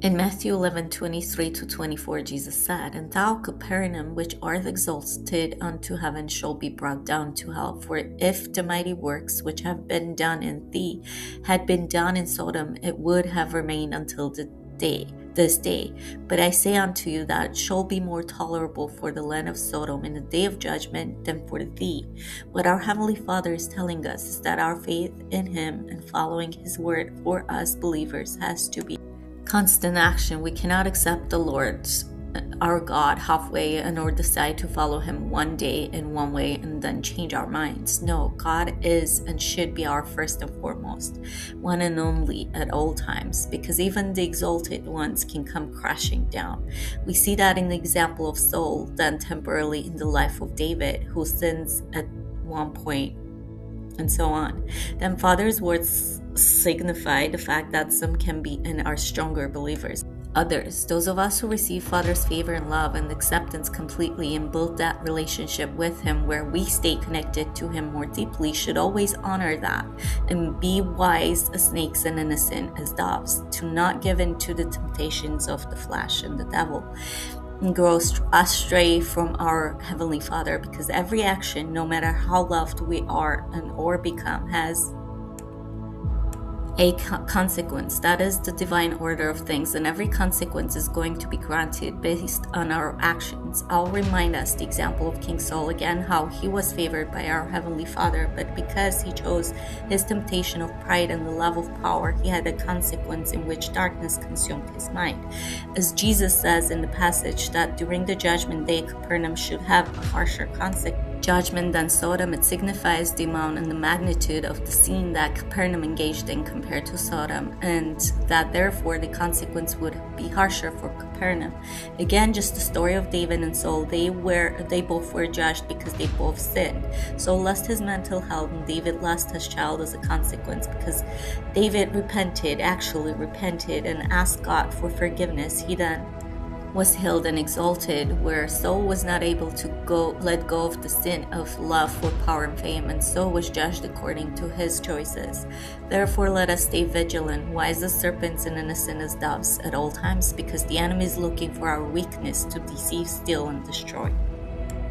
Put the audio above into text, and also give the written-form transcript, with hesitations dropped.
In Matthew 11:23-24, Jesus said, And thou, Capernaum, which art exalted unto heaven, shall be brought down to hell. For if the mighty works which have been done in thee had been done in Sodom, it would have remained until this day. But I say unto you that it shall be more tolerable for the land of Sodom in the day of judgment than for thee. What our Heavenly Father is telling us is that our faith in Him and following His word for us believers has to be constant action. We cannot accept the Lord, our God, halfway and or decide to follow Him one day in one way and then change our minds. No, God is and should be our first and foremost, one and only at all times, because even the exalted ones can come crashing down. We see that in the example of Saul, then temporarily in the life of David, who sins at one point, and so on. Then Father's words signify the fact that some can be and are stronger believers. Others, those of us who receive Father's favor and love and acceptance completely and build that relationship with Him where we stay connected to Him more deeply, should always honor that and be wise as snakes and innocent as doves, to not give in to the temptations of the flesh and the devil and grow astray from our Heavenly Father, because every action, no matter how loved we are and or become, has a consequence. That is the divine order of things, and every consequence is going to be granted based on our actions. I'll remind us the example of King Saul again, how he was favored by our Heavenly Father, but because he chose his temptation of pride and the love of power, he had a consequence in which darkness consumed his mind. As Jesus says in the passage that during the judgment day, Capernaum should have a harsher judgment than Sodom, it signifies the amount and the magnitude of the sin that Capernaum engaged in compared to Sodom, and that therefore the consequence would be harsher for Capernaum. Again, just the story of David and Saul, they both were judged because they both sinned. Saul lost his mental health and David lost his child as a consequence, because David actually repented and asked God for forgiveness. He then was healed and exalted, where Saul was not able to let go of the sin of love for power and fame, and so was judged according to his choices. Therefore, let us stay vigilant, wise as serpents and innocent as doves at all times, because the enemy is looking for our weakness to deceive, steal, and destroy.